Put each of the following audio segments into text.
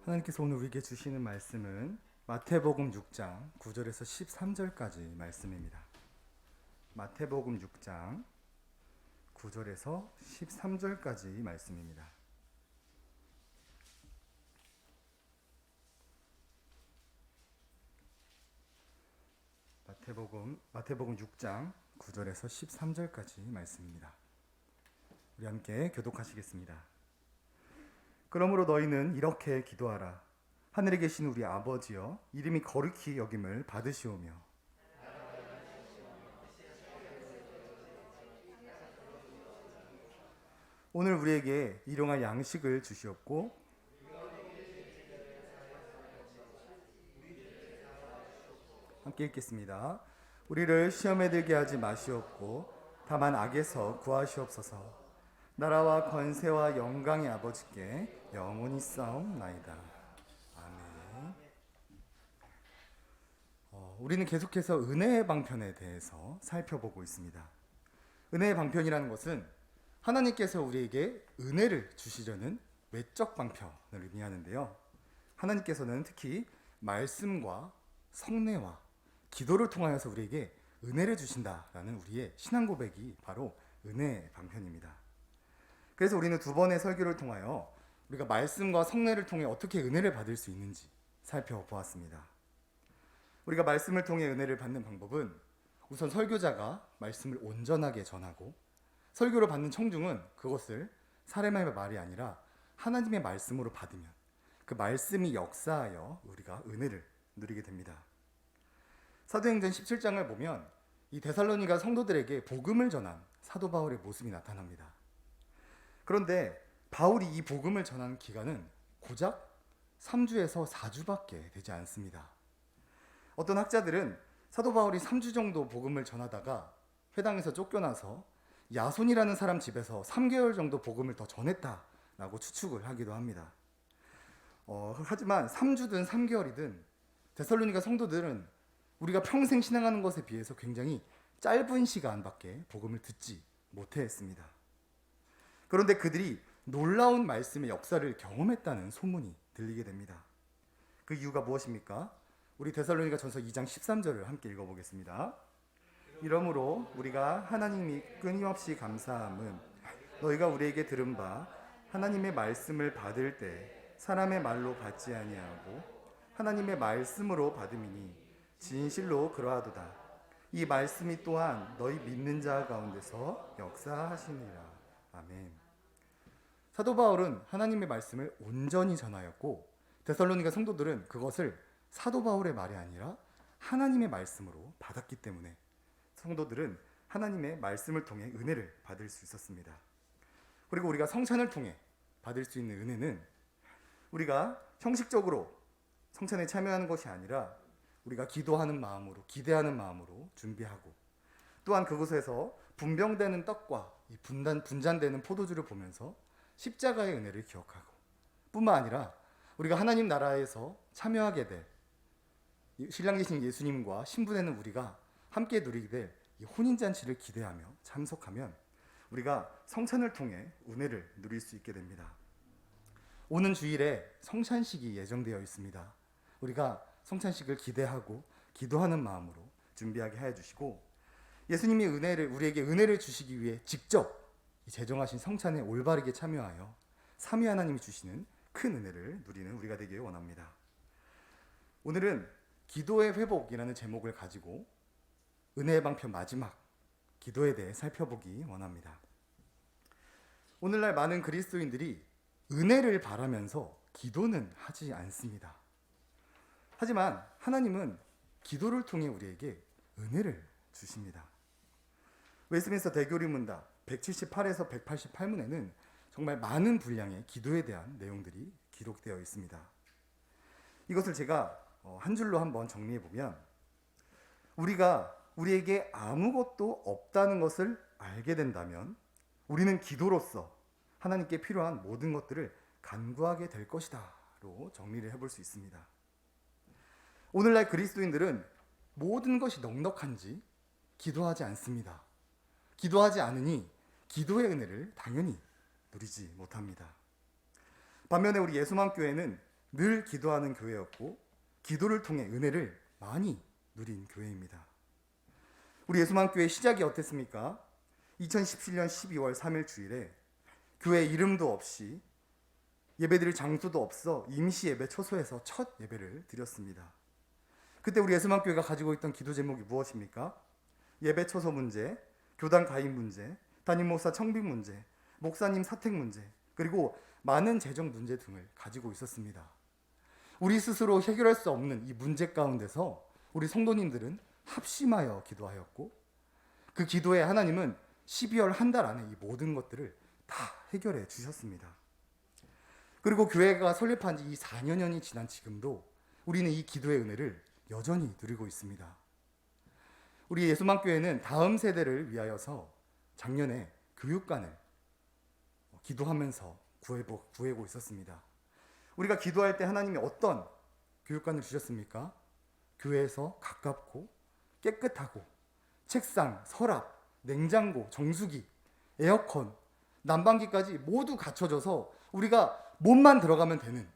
하나님께서 오늘 우리에게 주시는 말씀은 마태복음 6장 9절에서 13절까지 말씀입니다. 마태복음 6장 9절에서 13절까지 말씀입니다. 마태복음 6장 9절에서 13절까지 말씀입니다. 우리 함께 교독하시겠습니다. 그러므로 너희는 이렇게 기도하라. 하늘에 계신 우리 아버지여, 이름이 거룩히 여김을 받으시오며 오늘 우리에게 일용할 양식을 주시옵고 함께 읽겠습니다. 우리를 시험에 들게 하지 마시옵고 다만 악에서 구하시옵소서. 나라와 권세와 영광의 아버지께 영원히 싸움나이다. 아멘. 우리는 계속해서 은혜의 방편에 대해서 살펴보고 있습니다. 은혜의 방편이라는 것은 하나님께서 우리에게 은혜를 주시려는 외적 방편을 의미하는데요. 하나님께서는 특히 말씀과 성례와 기도를 통하여서 우리에게 은혜를 주신다라는 우리의 신앙 고백이 바로 은혜의 방편입니다. 그래서 우리는 두 번의 설교를 통하여 우리가 말씀과 성례를 통해 어떻게 은혜를 받을 수 있는지 살펴보았습니다. 우리가 말씀을 통해 은혜를 받는 방법은 우선 설교자가 말씀을 온전하게 전하고 설교를 받는 청중은 그것을 사람의 말이 아니라 하나님의 말씀으로 받으면 그 말씀이 역사하여 우리가 은혜를 누리게 됩니다. 사도행전 17장을 보면 이 데살로니가 성도들에게 복음을 전한 사도 바울의 모습이 나타납니다. 그런데 바울이 이 복음을 전하는 기간은 고작 3주에서 4주밖에 되지 않습니다. 어떤 학자들은 사도 바울이 3주 정도 복음을 전하다가 회당에서 쫓겨나서 야손이라는 사람 집에서 3개월 정도 복음을 더 전했다라고 추측을 하기도 합니다. 하지만 3주든 3개월이든 데살로니가 성도들은 우리가 평생 신앙하는 것에 비해서 굉장히 짧은 시간밖에 복음을 듣지 못했습니다. 그런데 그들이 놀라운 말씀의 역사를 경험했다는 소문이 들리게 됩니다. 그 이유가 무엇입니까? 우리 데살로니가 전서 2장 13절을 함께 읽어보겠습니다. 이러므로 우리가 하나님이 끊임없이 감사함은 너희가 우리에게 들은 바 하나님의 말씀을 받을 때 사람의 말로 받지 아니하고 하나님의 말씀으로 받음이니 진실로 그러하도다. 이 말씀이 또한 너희 믿는 자 가운데서 역사하시니라. 아멘. 사도 바울은 하나님의 말씀을 온전히 전하였고 데살로니가 성도들은 그것을 사도 바울의 말이 아니라 하나님의 말씀으로 받았기 때문에 성도들은 하나님의 말씀을 통해 은혜를 받을 수 있었습니다. 그리고 우리가 성찬을 통해 받을 수 있는 은혜는 우리가 형식적으로 성찬에 참여하는 것이 아니라 우리가 기도하는 마음으로, 기대하는 마음으로 준비하고 또한 그곳에서 분병되는 떡과 분잔되는 포도주를 보면서 십자가의 은혜를 기억하고 뿐만 아니라 우리가 하나님 나라에서 참여하게 될 신랑 되신 예수님과 신부되는 우리가 함께 누리게 될 이 혼인잔치를 기대하며 참석하면 우리가 성찬을 통해 은혜를 누릴 수 있게 됩니다. 오는 주일에 성찬식이 예정되어 있습니다. 우리가 성찬식을 기대하고 기도하는 마음으로 준비하게 하여 주시고 예수님이 우리에게 은혜를 주시기 위해 직접 제정하신 성찬에 올바르게 참여하여 삼위 하나님이 주시는 큰 은혜를 누리는 우리가 되길 원합니다. 오늘은 기도의 회복이라는 제목을 가지고 은혜의 방편 마지막 기도에 대해 살펴보기 원합니다. 오늘날 많은 그리스도인들이 은혜를 바라면서 기도는 하지 않습니다. 하지만 하나님은 기도를 통해 우리에게 은혜를 주십니다. 웨스트민스터 대교리문답 178에서 188문에는 정말 많은 분량의 기도에 대한 내용들이 기록되어 있습니다. 이것을 제가 한 줄로 한번 정리해 보면 우리에게 아무것도 없다는 것을 알게 된다면 우리는 기도로서 하나님께 필요한 모든 것들을 간구하게 될 것이다로 정리를 해볼 수 있습니다. 오늘날 그리스도인들은 모든 것이 넉넉한지 기도하지 않습니다. 기도하지 않으니 기도의 은혜를 당연히 누리지 못합니다. 반면에 우리 예수맘교회는 늘 기도하는 교회였고 기도를 통해 은혜를 많이 누린 교회입니다. 우리 예수만교회 시작이 어땠습니까? 2017년 12월 3일 주일에 교회 이름도 없이 예배드릴 장소도 없어 임시 예배 초소에서 첫 예배를 드렸습니다. 그때 우리 예수만교회가 가지고 있던 기도 제목이 무엇입니까? 예배 초소 문제, 교단 가입 문제, 담임 목사 청빙 문제, 목사님 사택 문제, 그리고 많은 재정 문제 등을 가지고 있었습니다. 우리 스스로 해결할 수 없는 이 문제 가운데서 우리 성도님들은 합심하여 기도하였고 그 기도에 하나님은 12월 한 달 안에 이 모든 것들을 다 해결해 주셨습니다. 그리고 교회가 설립한 지 이 4년이 지난 지금도 우리는 이 기도의 은혜를 여전히 누리고 있습니다. 우리 예수만교회는 다음 세대를 위하여서 작년에 교육관을 기도하면서 구하고 있었습니다. 우리가 기도할 때 하나님이 어떤 교육관을 주셨습니까? 교회에서 가깝고 깨끗하고 책상, 서랍, 냉장고, 정수기, 에어컨, 난방기까지 모두 갖춰져서 우리가 몸만 들어가면 되는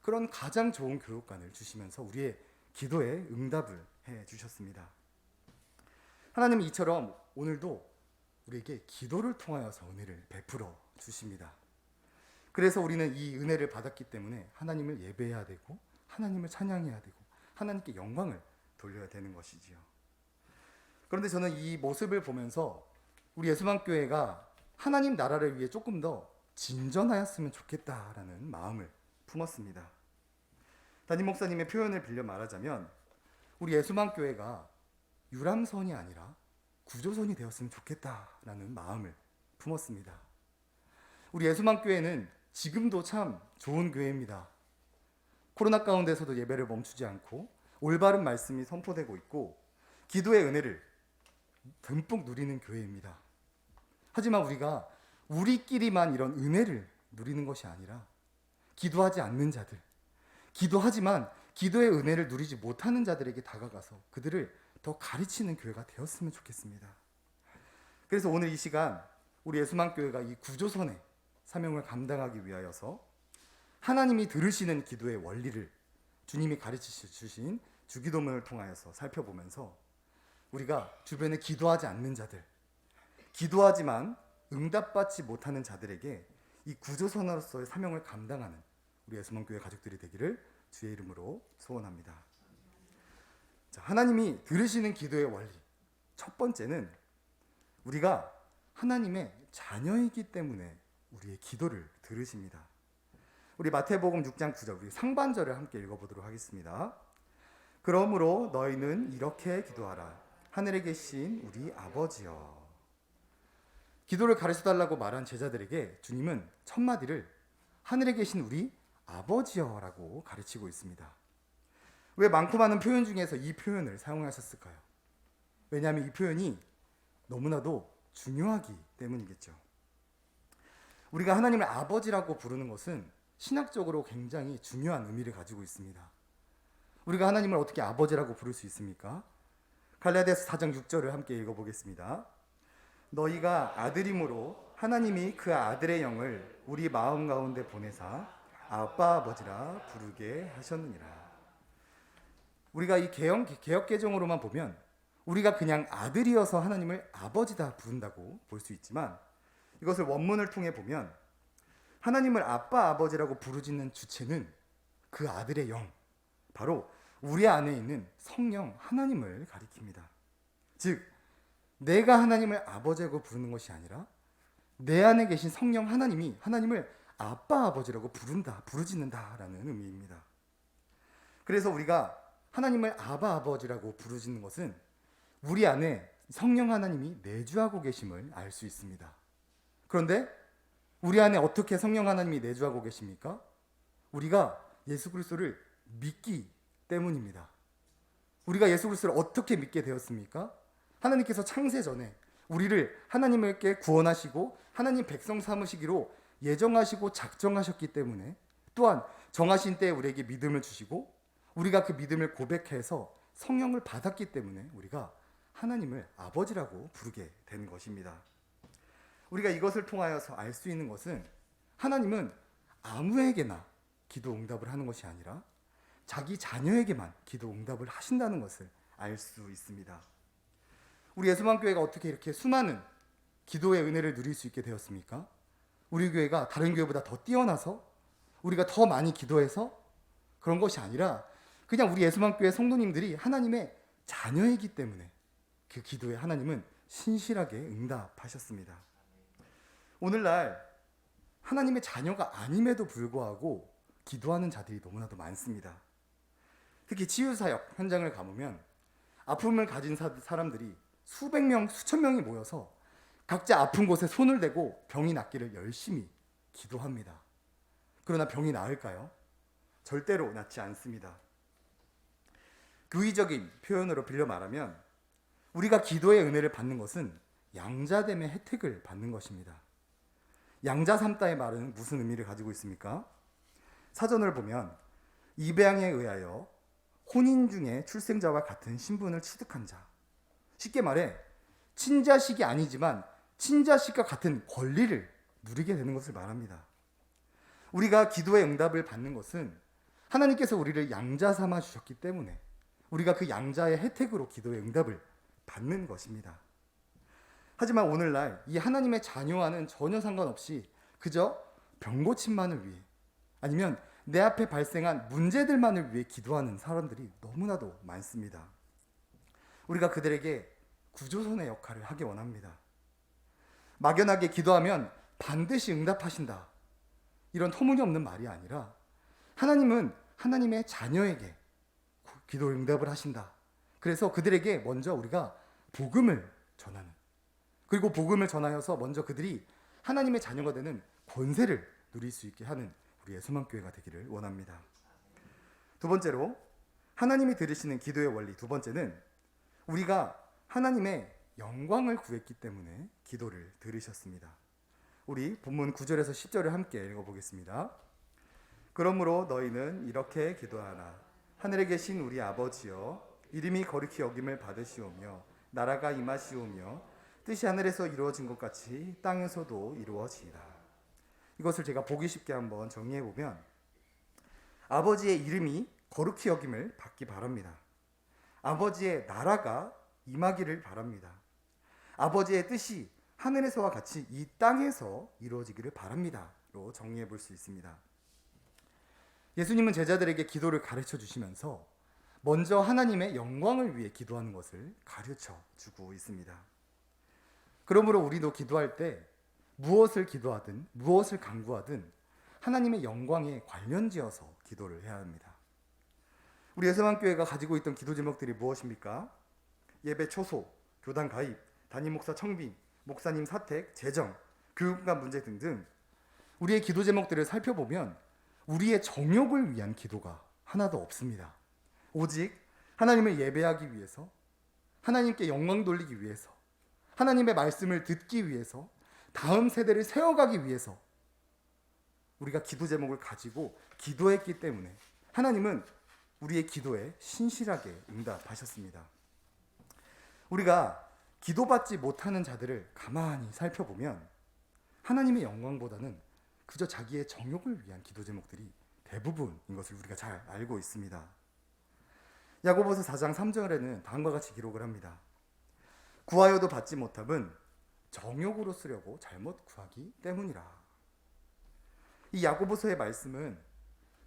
그런 가장 좋은 교육관을 주시면서 우리의 기도에 응답을 해 주셨습니다. 하나님은 이처럼 오늘도 우리에게 기도를 통하여서 은혜를 베풀어 주십니다. 그래서 우리는 이 은혜를 받았기 때문에 하나님을 예배해야 되고 하나님을 찬양해야 되고 하나님께 영광을 돌려야 되는 것이지요. 그런데 저는 이 모습을 보면서 우리 예수만교회가 하나님 나라를 위해 조금 더 진전하였으면 좋겠다라는 마음을 품었습니다. 담임 목사님의 표현을 빌려 말하자면 우리 예수만교회가 유람선이 아니라 구조선이 되었으면 좋겠다라는 마음을 품었습니다. 우리 예수만교회는 지금도 참 좋은 교회입니다. 코로나 가운데서도 예배를 멈추지 않고 올바른 말씀이 선포되고 있고 기도의 은혜를 듬뿍 누리는 교회입니다. 하지만 우리가 우리끼리만 이런 은혜를 누리는 것이 아니라 기도하지 않는 자들, 기도하지만 기도의 은혜를 누리지 못하는 자들에게 다가가서 그들을 더 가르치는 교회가 되었으면 좋겠습니다. 그래서 오늘 이 시간 우리 예수만교회가 이 구조선의 사명을 감당하기 위하여서 하나님이 들으시는 기도의 원리를 주님이 가르치셔 주신 주기도문을 통하여서 살펴보면서 우리가 주변에 기도하지 않는 자들, 기도하지만 응답받지 못하는 자들에게 이 구조선으로서의 사명을 감당하는 우리 예수만교회 가족들이 되기를 주의 이름으로 소원합니다. 자, 하나님이 들으시는 기도의 원리 첫 번째는 우리가 하나님의 자녀이기 때문에 우리의 기도를 들으십니다. 우리 마태복음 6장 9절 우리 상반절을 함께 읽어보도록 하겠습니다. 그러므로 너희는 이렇게 기도하라. 하늘에 계신 우리 아버지여. 기도를 가르쳐달라고 말한 제자들에게 주님은 첫 마디를 하늘에 계신 우리 아버지여라고 가르치고 있습니다. 왜 많고 많은 표현 중에서 이 표현을 사용하셨을까요? 왜냐하면 이 표현이 너무나도 중요하기 때문이겠죠. 우리가 하나님을 아버지라고 부르는 것은 신학적으로 굉장히 중요한 의미를 가지고 있습니다. 우리가 하나님을 어떻게 아버지라고 부를 수 있습니까? 갈라디아서 4장 6절을 함께 읽어보겠습니다. 너희가 아들임으로 하나님이 그 아들의 영을 우리 마음 가운데 보내사 아빠 아버지라 부르게 하셨느니라. 우리가 이 개역 개정으로만 보면 우리가 그냥 아들이어서 하나님을 아버지다 부른다고 볼 수 있지만 이것을 원문을 통해 보면 하나님을 아빠 아버지라고 부르짖는 주체는 그 아들의 영, 바로 우리 안에 있는 성령 하나님을 가리킵니다. 즉 내가 하나님을 아버지라고 부르는 것이 아니라 내 안에 계신 성령 하나님이 하나님을 아빠 아버지라고 부르짖는다라는 의미입니다. 그래서 우리가 하나님을 아바 아버지라고 부르짖는 것은 우리 안에 성령 하나님이 내주하고 계심을 알 수 있습니다. 그런데 우리 안에 어떻게 성령 하나님이 내주하고 계십니까? 우리가 예수 그리스도를 믿기 때문입니다. 우리가 예수 그리스도를 어떻게 믿게 되었습니까? 하나님께서 창세 전에 우리를 하나님께 구원하시고 하나님 백성 삼으시기로 예정하시고 작정하셨기 때문에 또한 정하신 때에 우리에게 믿음을 주시고 우리가 그 믿음을 고백해서 성령을 받았기 때문에 우리가 하나님을 아버지라고 부르게 된 것입니다. 우리가 이것을 통하여서 알 수 있는 것은 하나님은 아무에게나 기도 응답을 하는 것이 아니라 자기 자녀에게만 기도 응답을 하신다는 것을 알 수 있습니다. 우리 예수만교회가 어떻게 이렇게 수많은 기도의 은혜를 누릴 수 있게 되었습니까? 우리 교회가 다른 교회보다 더 뛰어나서 우리가 더 많이 기도해서 그런 것이 아니라 그냥 우리 예수만교회 성도님들이 하나님의 자녀이기 때문에 그 기도에 하나님은 신실하게 응답하셨습니다. 오늘날 하나님의 자녀가 아님에도 불구하고 기도하는 자들이 너무나도 많습니다. 특히 치유사역 현장을 가보면 아픔을 가진 사람들이 수백 명, 수천 명이 모여서 각자 아픈 곳에 손을 대고 병이 낫기를 열심히 기도합니다. 그러나 병이 나을까요? 절대로 낫지 않습니다. 교의적인 표현으로 빌려 말하면 우리가 기도의 은혜를 받는 것은 양자됨의 혜택을 받는 것입니다. 양자 삼다의 말은 무슨 의미를 가지고 있습니까? 사전을 보면 입양에 의하여 혼인 중에 출생자와 같은 신분을 취득한 자, 쉽게 말해 친자식이 아니지만 친자식과 같은 권리를 누리게 되는 것을 말합니다. 우리가 기도의 응답을 받는 것은 하나님께서 우리를 양자 삼아 주셨기 때문에 우리가 그 양자의 혜택으로 기도의 응답을 받는 것입니다. 하지만 오늘날 이 하나님의 자녀와는 전혀 상관없이 그저 병고침만을 위해 아니면 내 앞에 발생한 문제들만을 위해 기도하는 사람들이 너무나도 많습니다. 우리가 그들에게 구조선의 역할을 하기 원합니다. 막연하게 기도하면 반드시 응답하신다. 이런 터무니없는 말이 아니라 하나님은 하나님의 자녀에게 기도 응답을 하신다. 그래서 그들에게 먼저 우리가 복음을 전하는, 그리고 복음을 전하여서 먼저 그들이 하나님의 자녀가 되는 권세를 누릴 수 있게 하는 우리 예수만교회가 되기를 원합니다. 두 번째로 하나님이 들으시는 기도의 원리 두 번째는 우리가 하나님의 영광을 구했기 때문에 기도를 들으셨습니다. 우리 본문 9절에서 10절을 함께 읽어보겠습니다. 그러므로 너희는 이렇게 기도하라. 하늘에 계신 우리 아버지여, 이름이 거룩히 여김을 받으시오며 나라가 임하시오며 뜻이 하늘에서 이루어진 것 같이 땅에서도 이루어지이다. 이것을 제가 보기 쉽게 한번 정리해 보면 아버지의 이름이 거룩히 여김을 받기 바랍니다. 아버지의 나라가 임하기를 바랍니다. 아버지의 뜻이 하늘에서와 같이 이 땅에서 이루어지기를 바랍니다로 정리해 볼 수 있습니다. 예수님은 제자들에게 기도를 가르쳐 주시면서 먼저 하나님의 영광을 위해 기도하는 것을 가르쳐 주고 있습니다. 그러므로 우리도 기도할 때 무엇을 기도하든 무엇을 간구하든 하나님의 영광에 관련지어서 기도를 해야 합니다. 우리 예수만교회가 가지고 있던 기도 제목들이 무엇입니까? 예배 초소, 교단 가입, 담임 목사 청빙, 목사님 사택, 재정, 교육감 문제 등등 우리의 기도 제목들을 살펴보면 우리의 정욕을 위한 기도가 하나도 없습니다. 오직 하나님을 예배하기 위해서, 하나님께 영광 돌리기 위해서, 하나님의 말씀을 듣기 위해서, 다음 세대를 세워가기 위해서 우리가 기도 제목을 가지고 기도했기 때문에 하나님은 우리의 기도에 신실하게 응답하셨습니다. 우리가 기도받지 못하는 자들을 가만히 살펴보면 하나님의 영광보다는 그저 자기의 정욕을 위한 기도 제목들이 대부분인 것을 우리가 잘 알고 있습니다. 야고보서 4장 3절에는 다음과 같이 기록을 합니다. 구하여도 받지 못함은 정욕으로 쓰려고 잘못 구하기 때문이라. 이 야고보서의 말씀은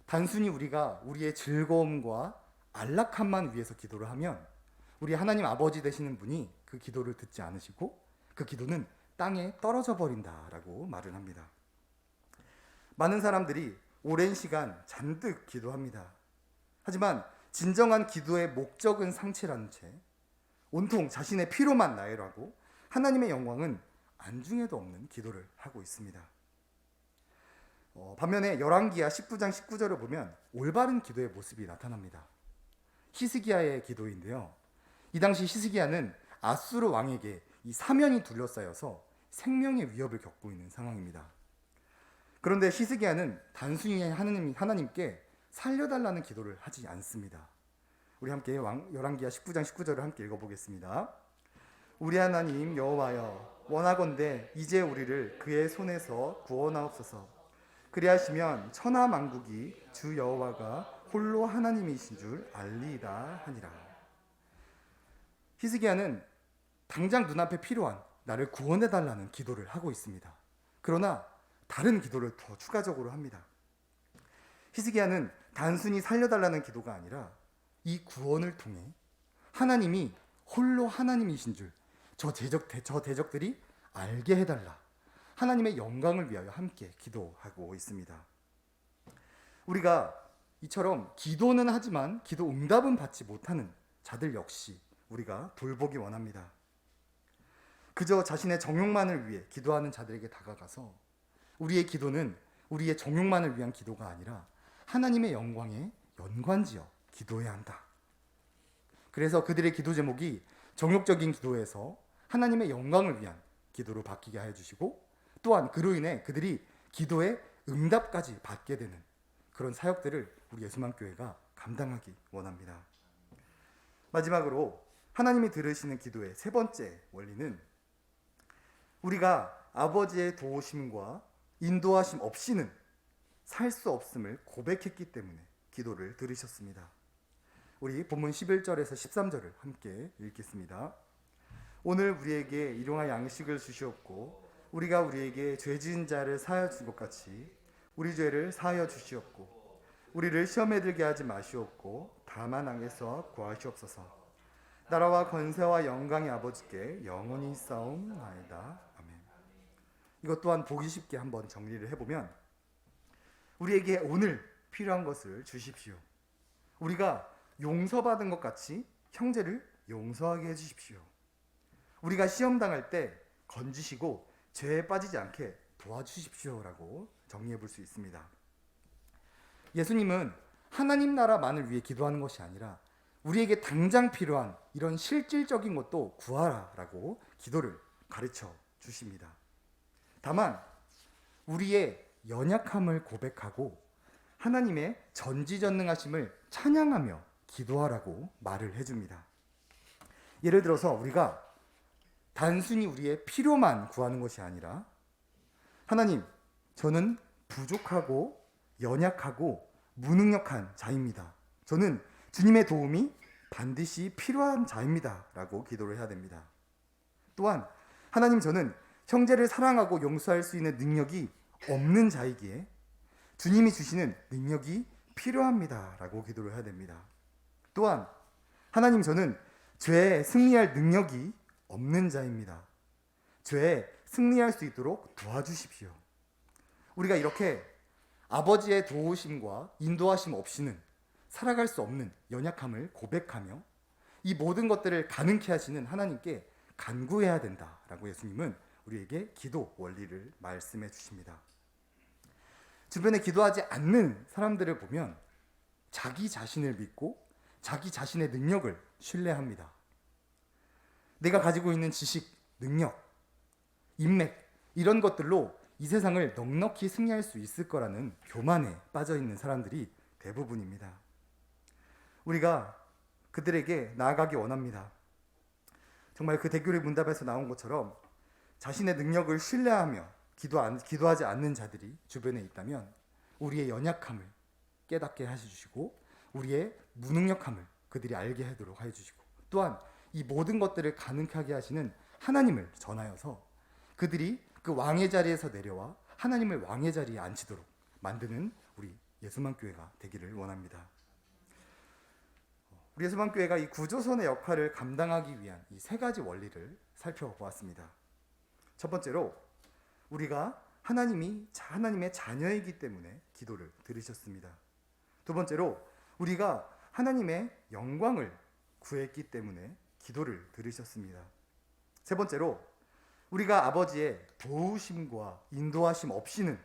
단순히 우리가 우리의 즐거움과 안락함만 위해서 기도를 하면 우리 하나님 아버지 되시는 분이 그 기도를 듣지 않으시고 그 기도는 땅에 떨어져 버린다라고 말을 합니다. 많은 사람들이 오랜 시간 잔뜩 기도합니다. 하지만 진정한 기도의 목적은 상실한 채 온통 자신의 피로만 나열하고 하나님의 영광은 안중에도 없는 기도를 하고 있습니다. 반면에 열왕기하 19장 19절을 보면 올바른 기도의 모습이 나타납니다. 히스기야의 기도인데요. 이 당시 히스기야는 아수르 왕에게 이 사면이 둘러싸여서 생명의 위협을 겪고 있는 상황입니다. 그런데 히스기야는 단순히 하나님께 살려달라는 기도를 하지 않습니다. 우리 함께 열왕기하 19장 19절을 함께 읽어보겠습니다. 우리 하나님 여호와여, 원하건대 이제 우리를 그의 손에서 구원하옵소서. 그리하시면 천하 만국이 주 여호와가 홀로 하나님이신 줄 알리이다 하니라. 히스기야는 당장 눈앞에 필요한 나를 구원해 달라는 기도를 하고 있습니다. 그러나 다른 기도를 더 추가적으로 합니다. 히스기야는 단순히 살려달라는 기도가 아니라 이 구원을 통해 하나님이 홀로 하나님이신 줄 저 대적들이 알게 해달라. 하나님의 영광을 위하여 함께 기도하고 있습니다. 우리가 이처럼 기도는 하지만 기도 응답은 받지 못하는 자들 역시 우리가 돌보기 원합니다. 그저 자신의 정욕만을 위해 기도하는 자들에게 다가가서 우리의 기도는 우리의 정욕만을 위한 기도가 아니라 하나님의 영광에 연관지어 기도해야 한다. 그래서 그들의 기도 제목이 정욕적인 기도에서 하나님의 영광을 위한 기도로 바뀌게 하여 주시고, 또한 그로 인해 그들이 기도의 응답까지 받게 되는 그런 사역들을 우리 예수만교회가 감당하기 원합니다. 마지막으로 하나님이 들으시는 기도의 세 번째 원리는 우리가 아버지의 도우심과 인도하심 없이는 살 수 없음을 고백했기 때문에 기도를 들으셨습니다. 우리 본문 11절에서 13절을 함께 읽겠습니다. 오늘 우리에게 일용할 양식을 주시옵고 우리가 우리에게 죄 지은 자를 사하여 준 것 같이 우리 죄를 사하여 주시옵고 우리를 시험에 들게 하지 마시옵고 다만 악에서 구하시옵소서. 나라와 권세와 영광의 아버지께 영원히 싸움나이다. 아멘. 이것 또한 보기 쉽게 한번 정리를 해보면 우리에게 오늘 필요한 것을 주십시오. 우리가 용서받은 것 같이 형제를 용서하게 해주십시오. 우리가 시험 당할 때 건지시고 죄에 빠지지 않게 도와주십시오라고 정리해 볼 수 있습니다. 예수님은 하나님 나라만을 위해 기도하는 것이 아니라 우리에게 당장 필요한 이런 실질적인 것도 구하라라고 기도를 가르쳐 주십니다. 다만 우리의 연약함을 고백하고 하나님의 전지전능하심을 찬양하며 기도하라고 말을 해줍니다. 예를 들어서 우리가 단순히 우리의 필요만 구하는 것이 아니라 하나님, 저는 부족하고 연약하고 무능력한 자입니다. 저는 주님의 도움이 반드시 필요한 자입니다. 라고 기도를 해야 됩니다. 또한 하나님, 저는 형제를 사랑하고 용서할 수 있는 능력이 없는 자이기에 주님이 주시는 능력이 필요합니다. 라고 기도를 해야 됩니다. 또한 하나님, 저는 죄에 승리할 능력이 없는 자입니다. 죄에 승리할 수 있도록 도와주십시오. 우리가 이렇게 아버지의 도우심과 인도하심 없이는 살아갈 수 없는 연약함을 고백하며 이 모든 것들을 가능케 하시는 하나님께 간구해야 된다라고 예수님은 우리에게 기도 원리를 말씀해 주십니다. 주변에 기도하지 않는 사람들을 보면 자기 자신을 믿고 자기 자신의 능력을 신뢰합니다. 내가 가지고 있는 지식, 능력, 인맥 이런 것들로 이 세상을 넉넉히 승리할 수 있을 거라는 교만에 빠져 있는 사람들이 대부분입니다. 우리가 그들에게 나아가기 원합니다. 정말 그 대교리 문답에서 나온 것처럼 자신의 능력을 신뢰하며 기도하지 않는 자들이 주변에 있다면 우리의 연약함을 깨닫게 하셔주시고 우리의 무능력함을 그들이 알게 하도록 해주시고 또한 이 모든 것들을 가능하게 하시는 하나님을 전하여서 그들이 그 왕의 자리에서 내려와 하나님을 왕의 자리에 앉히도록 만드는 우리 예수만교회가 되기를 원합니다. 우리 예수만교회가 이 구조선의 역할을 감당하기 위한 이 세 가지 원리를 살펴보았습니다. 첫 번째로 우리가 하나님의 자녀이기 때문에 기도를 들으셨습니다. 두 번째로 우리가 하나님의 영광을 구했기 때문에 기도를 들으셨습니다. 세 번째로 우리가 아버지의 도우심과 인도하심 없이는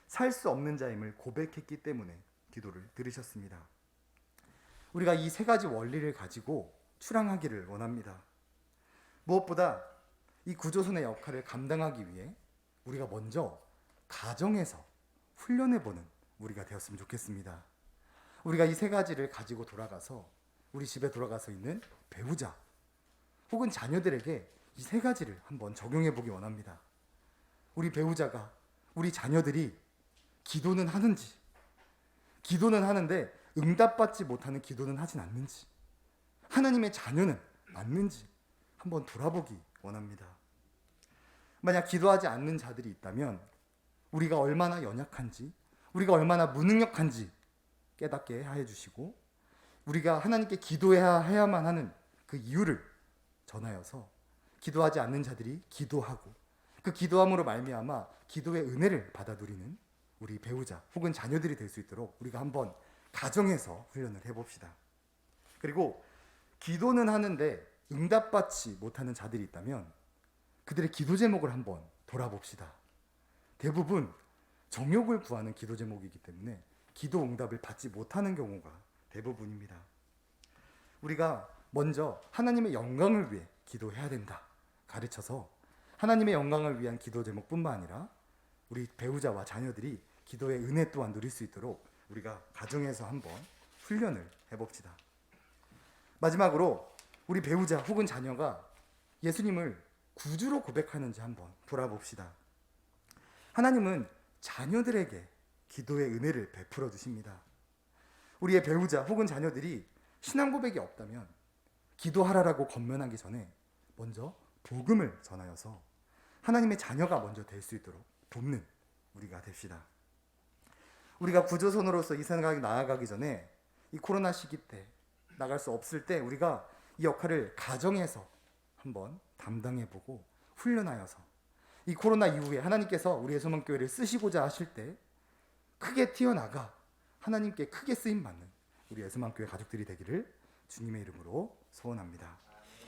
살 수 없는 자임을 고백했기 때문에 기도를 들으셨습니다. 우리가 이 세 가지 원리를 가지고 출항하기를 원합니다. 무엇보다 이 구조선의 역할을 감당하기 위해 우리가 먼저 가정에서 훈련해보는 우리가 되었으면 좋겠습니다. 우리가 이 세 가지를 가지고 돌아가서 우리 집에 돌아가서 있는 배우자 혹은 자녀들에게 이 세 가지를 한번 적용해 보기 원합니다. 우리 배우자가 우리 자녀들이 기도는 하는지, 기도는 하는데 응답받지 못하는 기도는 하진 않는지, 하나님의 자녀는 맞는지 한번 돌아보기 원합니다. 만약 기도하지 않는 자들이 있다면 우리가 얼마나 연약한지, 우리가 얼마나 무능력한지 깨닫게 하여 주시고, 우리가 하나님께 기도해야만 하는 그 이유를 전하여서 기도하지 않는 자들이 기도하고, 그 기도함으로 말미암아 기도의 은혜를 받아 누리는 우리 배우자 혹은 자녀들이 될 수 있도록 우리가 한번 가정에서 훈련을 해봅시다. 그리고 기도는 하는데 응답받지 못하는 자들이 있다면 그들의 기도 제목을 한번 돌아봅시다. 대부분 정욕을 구하는 기도 제목이기 때문에 기도 응답을 받지 못하는 경우가 대부분입니다. 우리가 먼저 하나님의 영광을 위해 기도해야 된다 가르쳐서 하나님의 영광을 위한 기도 제목뿐만 아니라 우리 배우자와 자녀들이 기도의 은혜 또한 누릴 수 있도록 우리가 가정에서 한번 훈련을 해봅시다. 마지막으로 우리 배우자 혹은 자녀가 예수님을 구주로 고백하는지 한번 돌아봅시다. 하나님은 자녀들에게 기도의 은혜를 베풀어 주십니다. 우리의 배우자 혹은 자녀들이 신앙 고백이 없다면 기도하라라고 권면하기 전에 먼저 복음을 전하여서 하나님의 자녀가 먼저 될 수 있도록 돕는 우리가 됩시다. 우리가 구조선으로서 이 세상에 나아가기 전에 이 코로나 시기 때 나갈 수 없을 때 우리가 이 역할을 가정에서 한번 담당해보고 훈련하여서 이 코로나 이후에 하나님께서 우리의 소망교회를 쓰시고자 하실 때 크게 튀어나가 하나님께 크게 쓰임받는 우리 예수만교회 가족들이 되기를 주님의 이름으로 소원합니다.